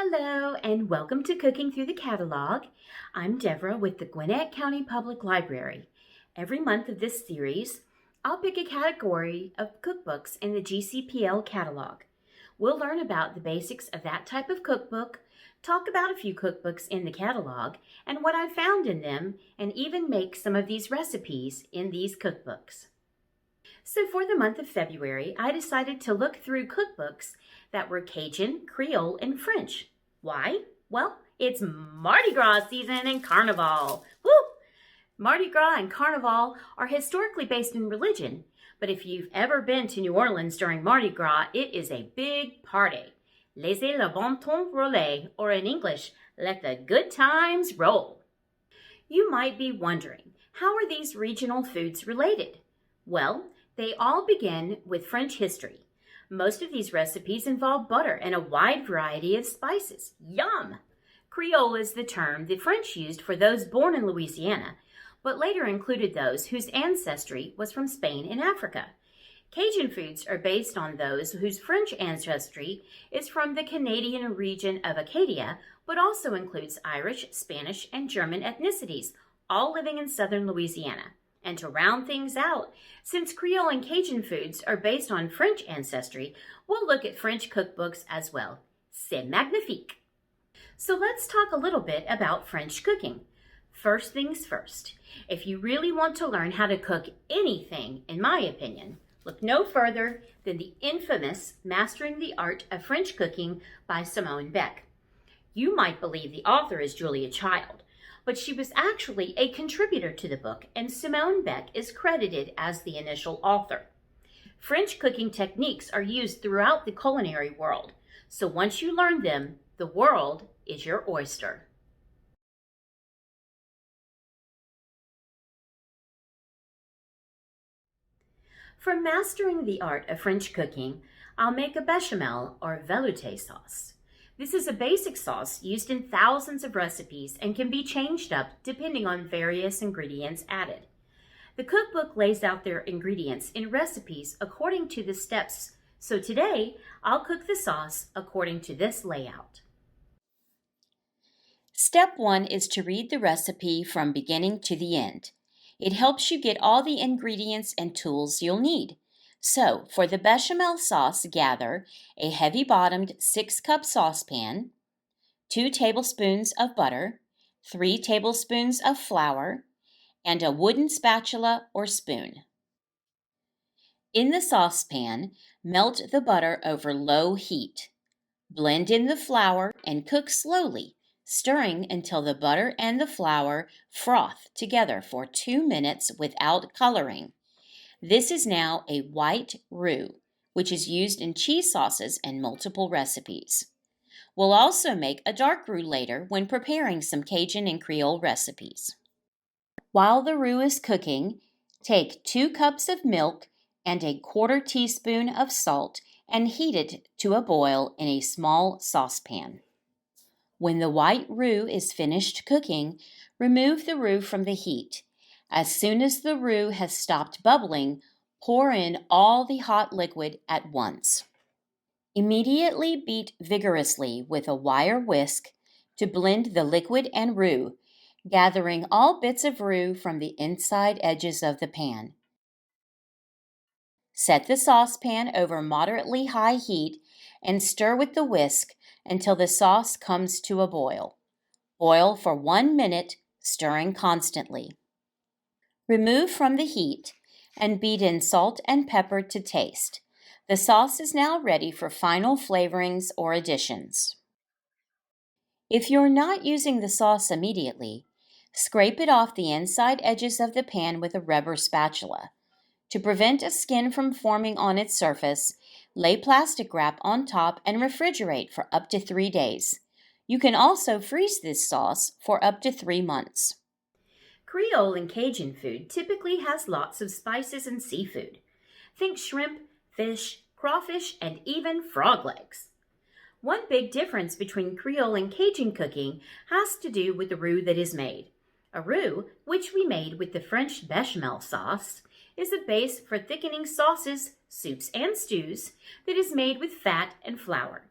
Hello and welcome to Cooking Through the Catalog. I'm Devera with the Gwinnett County Public Library. Every month of this series, I'll pick a category of cookbooks in the GCPL catalog. We'll learn about the basics of that type of cookbook, talk about a few cookbooks in the catalog, and what I've found in them, and even make some of these recipes in these cookbooks. So for the month of February, I decided to look through cookbooks that were Cajun, Creole, and French. Why? Well, it's Mardi Gras season and Carnival. Woo! Mardi Gras and Carnival are historically based in religion, but if you've ever been to New Orleans during Mardi Gras, it is a big party. Laissez le bon temps rouler, or in English, let the good times roll. You might be wondering, how are these regional foods related? Well, they all begin with French history. Most of these recipes involve butter and a wide variety of spices. Yum! Creole is the term the French used for those born in Louisiana, but later included those whose ancestry was from Spain and Africa. Cajun foods are based on those whose French ancestry is from the Canadian region of Acadia, but also includes Irish, Spanish, and German ethnicities, all living in southern Louisiana. And to round things out, since Creole and Cajun foods are based on French ancestry, we'll look at French cookbooks as well. C'est magnifique! So let's talk a little bit about French cooking. First things first, if you really want to learn how to cook anything, in my opinion, look no further than the infamous Mastering the Art of French Cooking by Simone Beck. You might believe the author is Julia Child, but she was actually a contributor to the book, and Simone Beck is credited as the initial author. French cooking techniques are used throughout the culinary world, so once you learn them, the world is your oyster. For mastering the art of French cooking, I'll make a bechamel or velouté sauce. This is a basic sauce used in thousands of recipes and can be changed up depending on various ingredients added. The cookbook lays out their ingredients in recipes according to the steps, so today I'll cook the sauce according to this layout. Step 1 is to read the recipe from beginning to the end. It helps you get all the ingredients and tools you'll need. So, for the bechamel sauce, gather a heavy-bottomed 6-cup saucepan, 2 tablespoons of butter, 3 tablespoons of flour, and a wooden spatula or spoon. In the saucepan, melt the butter over low heat. Blend in the flour and cook slowly, stirring until the butter and the flour froth together for 2 minutes without coloring. This is now a white roux, which is used in cheese sauces and multiple recipes. We'll also make a dark roux later when preparing some Cajun and Creole recipes. While the roux is cooking, take 2 cups of milk and a 1/4 teaspoon of salt and heat it to a boil in a small saucepan. When the white roux is finished cooking, remove the roux from the heat. As soon as the roux has stopped bubbling, pour in all the hot liquid at once. Immediately beat vigorously with a wire whisk to blend the liquid and roux, gathering all bits of roux from the inside edges of the pan. Set the saucepan over moderately high heat and stir with the whisk until the sauce comes to a boil. Boil for 1 minute, stirring constantly. Remove from the heat and beat in salt and pepper to taste. The sauce is now ready for final flavorings or additions. If you're not using the sauce immediately, scrape it off the inside edges of the pan with a rubber spatula. To prevent a skin from forming on its surface, lay plastic wrap on top and refrigerate for up to 3 days. You can also freeze this sauce for up to 3 months. Creole and Cajun food typically has lots of spices and seafood. Think shrimp, fish, crawfish, and even frog legs. One big difference between Creole and Cajun cooking has to do with the roux that is made. A roux, which we made with the French bechamel sauce, is a base for thickening sauces, soups, and stews that is made with fat and flour.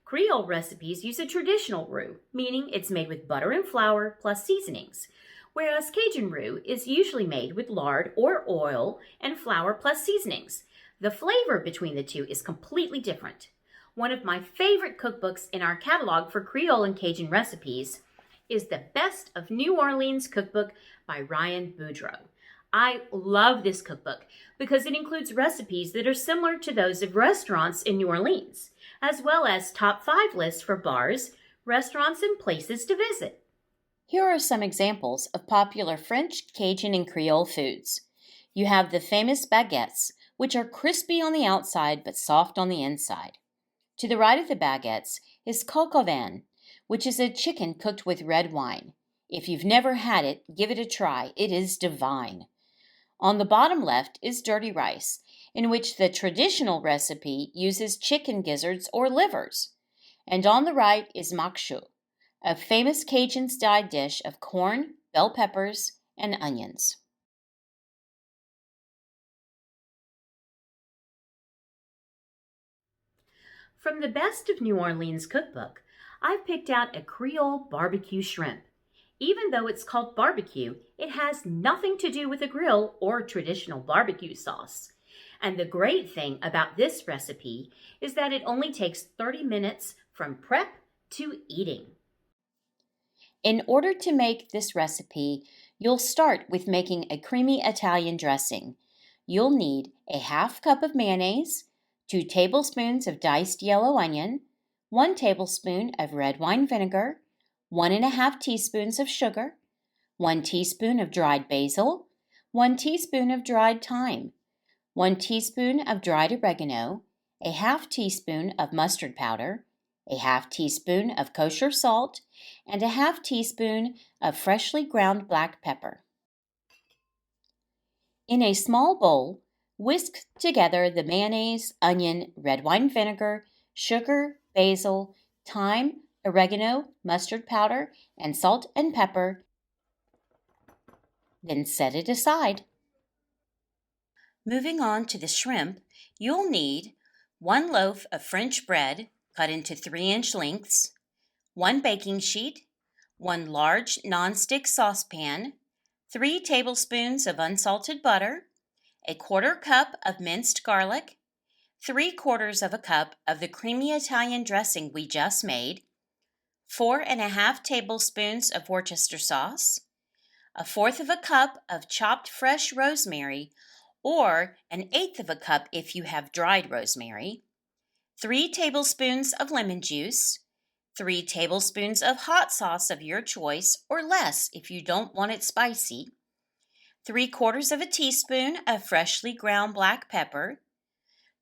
Creole recipes use a traditional roux, meaning it's made with butter and flour plus seasonings, whereas Cajun roux is usually made with lard or oil and flour plus seasonings. The flavor between the two is completely different. One of my favorite cookbooks in our catalog for Creole and Cajun recipes is the Best of New Orleans Cookbook by Ryan Boudreau. I love this cookbook because it includes recipes that are similar to those of restaurants in New Orleans, as well as top 5 lists for bars, restaurants, and places to visit. Here are some examples of popular French, Cajun, and Creole foods. You have the famous baguettes, which are crispy on the outside but soft on the inside. To the right of the baguettes is coq au vin, which is a chicken cooked with red wine. If you've never had it, give it a try. It is divine. On the bottom left is dirty rice, in which the traditional recipe uses chicken gizzards or livers. And on the right is makshu, a famous Cajun-style dish of corn, bell peppers, and onions. From the Best of New Orleans cookbook, I've picked out a Creole BBQ Shrimp. Even though it's called barbecue, it has nothing to do with a grill or traditional barbecue sauce. And the great thing about this recipe is that it only takes 30 minutes from prep to eating. In order to make this recipe, you'll start with making a creamy Italian dressing. You'll need a half cup of mayonnaise, 2 tablespoons of diced yellow onion, 1 tablespoon of red wine vinegar, 1½ teaspoons of sugar, 1 teaspoon of dried basil, 1 teaspoon of dried thyme, 1 teaspoon of dried oregano, a half teaspoon of mustard powder, a half teaspoon of kosher salt, and a half teaspoon of freshly ground black pepper. In a small bowl, whisk together the mayonnaise, onion, red wine vinegar, sugar, basil, thyme, oregano, mustard powder, and salt and pepper. Then set it aside. Moving on to the shrimp, you'll need 1 loaf of French bread cut into 3-inch lengths, 1 baking sheet, 1 large nonstick saucepan, 3 tablespoons of unsalted butter, a 1/4 cup of minced garlic, 3/4 of a cup of the creamy Italian dressing we just made, 4½ tablespoons of Worcester sauce, 1/4 of a cup of chopped fresh rosemary, or 1/8 of a cup if you have dried rosemary, 3 tablespoons of lemon juice, 3 tablespoons of hot sauce of your choice or less if you don't want it spicy, 3/4 of a teaspoon of freshly ground black pepper,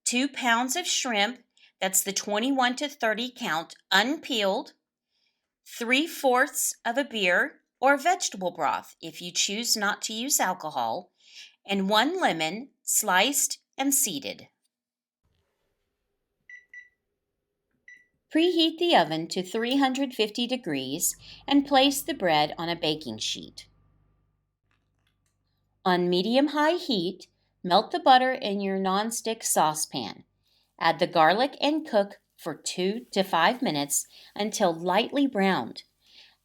2 pounds of shrimp, that's the 21 to 30 count, unpeeled, 3/4 of a beer or vegetable broth if you choose not to use alcohol, and 1 lemon sliced and seeded. Preheat the oven to 350 degrees and place the bread on a baking sheet. On medium-high heat, melt the butter in your nonstick saucepan. Add the garlic and cook for 2 to 5 minutes until lightly browned.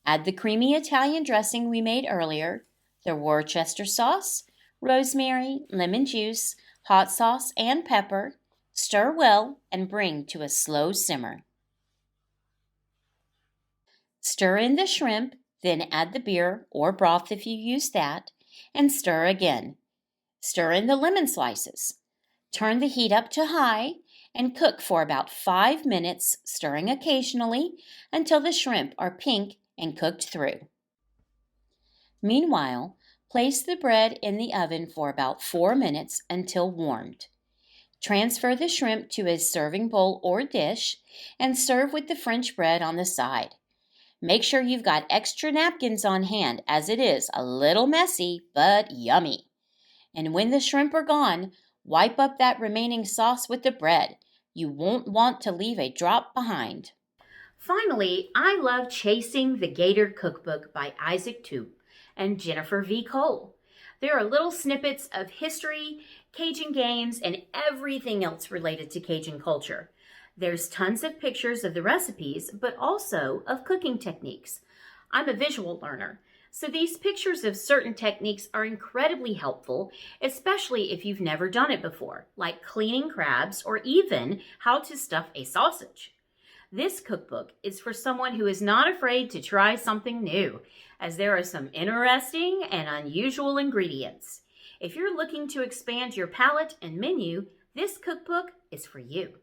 Add the creamy Italian dressing we made earlier, the Worcester sauce, rosemary, lemon juice, hot sauce, and pepper. Stir well and bring to a slow simmer. Stir in the shrimp, then add the beer or broth if you use that, and stir again. Stir in the lemon slices. Turn the heat up to high and cook for about 5 minutes, stirring occasionally until the shrimp are pink and cooked through. Meanwhile, place the bread in the oven for about 4 minutes until warmed. Transfer the shrimp to a serving bowl or dish and serve with the French bread on the side. Make sure you've got extra napkins on hand, as it is a little messy but yummy. And when the shrimp are gone, wipe up that remaining sauce with the bread. You won't want to leave a drop behind. Finally, I love Chasing the Gator Cookbook by Isaac Toop and Jennifer V. Cole. There are little snippets of history, Cajun games, and everything else related to Cajun culture. There's tons of pictures of the recipes, but also of cooking techniques. I'm a visual learner, so these pictures of certain techniques are incredibly helpful, especially if you've never done it before, like cleaning crabs or even how to stuff a sausage. This cookbook is for someone who is not afraid to try something new, as there are some interesting and unusual ingredients. If you're looking to expand your palate and menu, this cookbook is for you.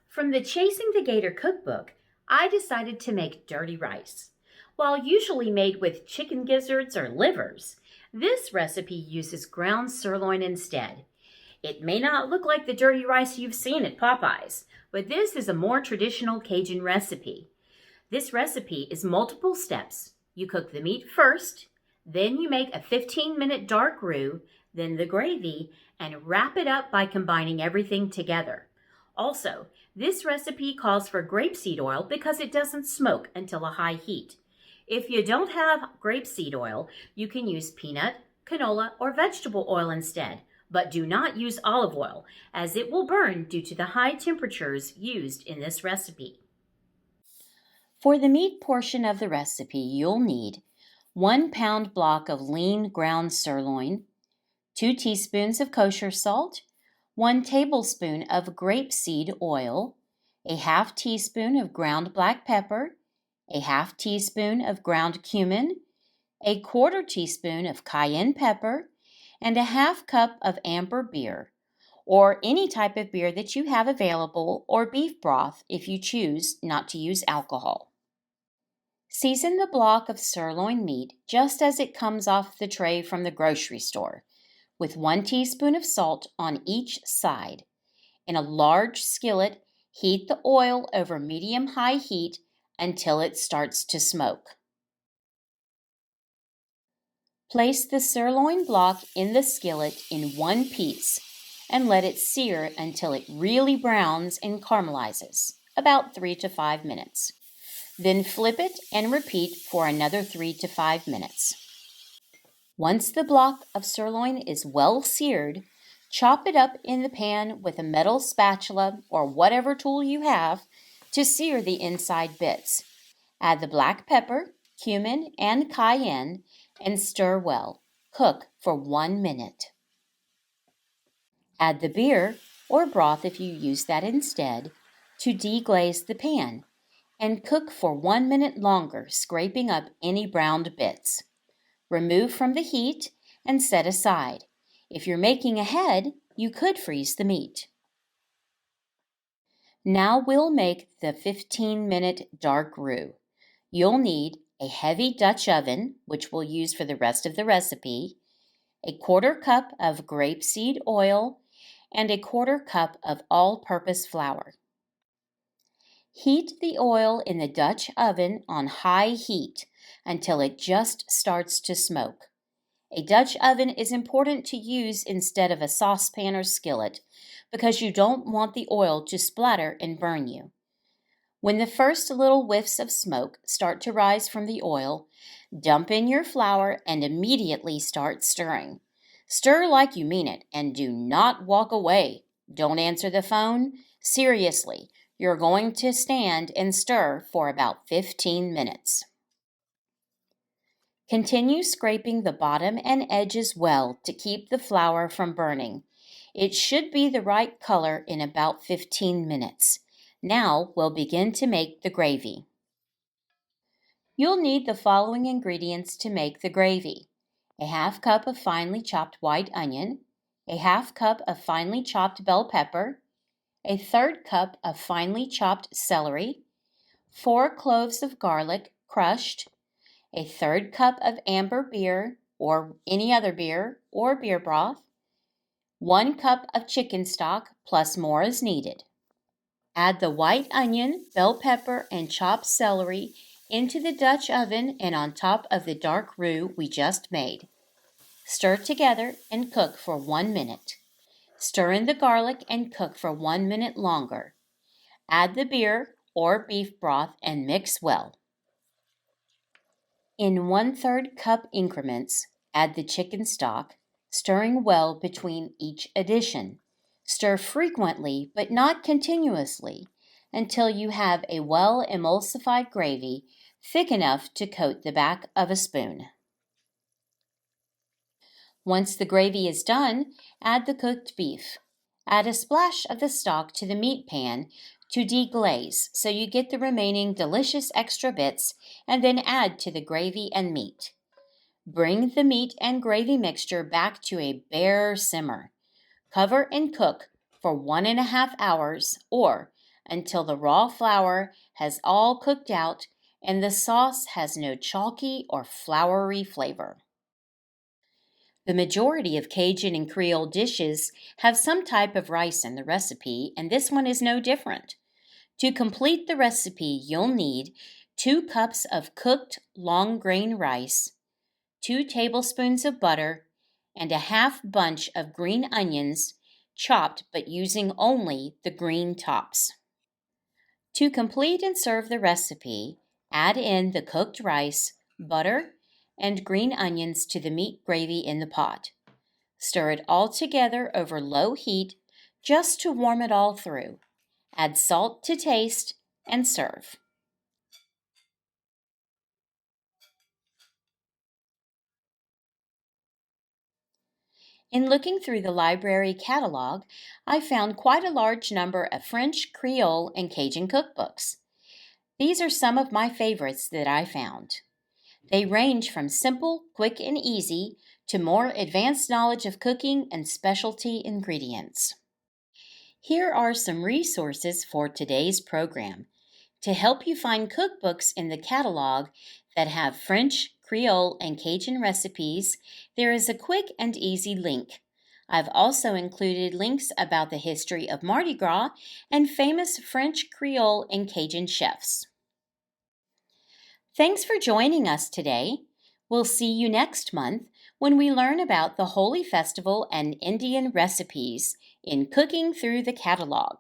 From the Chasing the Gator cookbook, I decided to make dirty rice. While usually made with chicken gizzards or livers, this recipe uses ground sirloin instead. It may not look like the dirty rice you've seen at Popeyes, but this is a more traditional Cajun recipe. This recipe is multiple steps. You cook the meat first, then you make a 15-minute dark roux, then the gravy, and wrap it up by combining everything together. Also, this recipe calls for grapeseed oil because it doesn't smoke until a high heat. If you don't have grapeseed oil, you can use peanut, canola, or vegetable oil instead, but do not use olive oil, as it will burn due to the high temperatures used in this recipe. For the meat portion of the recipe, you'll need 1 pound block of lean ground sirloin, 2 teaspoons of kosher salt, 1 tablespoon of grapeseed oil, a half teaspoon of ground black pepper, a half teaspoon of ground cumin, a quarter teaspoon of cayenne pepper, and a half cup of amber beer, or any type of beer that you have available, or beef broth if you choose not to use alcohol. Season the block of sirloin meat just as it comes off the tray from the grocery store, with 1 teaspoon of salt on each side. In a large skillet, heat the oil over medium-high heat until it starts to smoke. Place the sirloin block in the skillet in one piece and let it sear until it really browns and caramelizes, about 3 to 5 minutes. Then flip it and repeat for another 3 to 5 minutes. Once the block of sirloin is well seared, chop it up in the pan with a metal spatula or whatever tool you have to sear the inside bits. Add the black pepper, cumin, and cayenne and stir well. Cook for 1 minute. Add the beer or broth if you use that instead to deglaze the pan and cook for 1 minute longer, scraping up any browned bits. Remove from the heat and set aside. If you're making ahead, you could freeze the meat. Now we'll make the 15-minute dark roux. You'll need a heavy Dutch oven, which we'll use for the rest of the recipe, a quarter cup of grapeseed oil, and a quarter cup of all-purpose flour. Heat the oil in the Dutch oven on high heat until it just starts to smoke. A Dutch oven is important to use instead of a saucepan or skillet because you don't want the oil to splatter and burn you. When the first little whiffs of smoke start to rise from the oil, dump in your flour and immediately start stirring. Stir like you mean it and do not walk away. Don't answer the phone. Seriously, you're going to stand and stir for about 15 minutes. Continue scraping the bottom and edges well to keep the flour from burning. It should be the right color in about 15 minutes. Now we'll begin to make the gravy. You'll need the following ingredients to make the gravy: a half cup of finely chopped white onion, a half cup of finely chopped bell pepper, a third cup of finely chopped celery, 4 cloves of garlic crushed, a third cup of amber beer or any other beer or beer broth, 1 cup of chicken stock plus more as needed. Add the white onion, bell pepper, and chopped celery into the Dutch oven and on top of the dark roux we just made. Stir together and cook for 1 minute. Stir in the garlic and cook for 1 minute longer. Add the beer or beef broth and mix well. In 1/3 cup increments, add the chicken stock, stirring well between each addition. Stir frequently but not continuously until you have a well-emulsified gravy thick enough to coat the back of a spoon. Once the gravy is done, add the cooked beef. Add a splash of the stock to the meat pan to deglaze so you get the remaining delicious extra bits, and then add to the gravy and meat. Bring the meat and gravy mixture back to a bare simmer. Cover and cook for 1.5 hours or until the raw flour has all cooked out and the sauce has no chalky or floury flavor. The majority of Cajun and Creole dishes have some type of rice in the recipe, and this one is no different. To complete the recipe, you'll need 2 cups of cooked long grain rice, 2 tablespoons of butter, and a half bunch of green onions, chopped but using only the green tops. To complete and serve the recipe, add in the cooked rice, butter, and green onions to the meat gravy in the pot. Stir it all together over low heat just to warm it all through. Add salt to taste and serve. In looking through the library catalog, I found quite a large number of French, Creole, and Cajun cookbooks. These are some of my favorites that I found. They range from simple, quick, and easy to more advanced knowledge of cooking and specialty ingredients. Here are some resources for today's program to help you find cookbooks in the catalog that have French, Creole, and Cajun recipes. There is a quick and easy link. I've also included links about the history of Mardi Gras and famous French, Creole, and Cajun chefs. Thanks for joining us today. We'll see you next month when we learn about the Holy Festival and Indian recipes in Cooking Through the Catalog.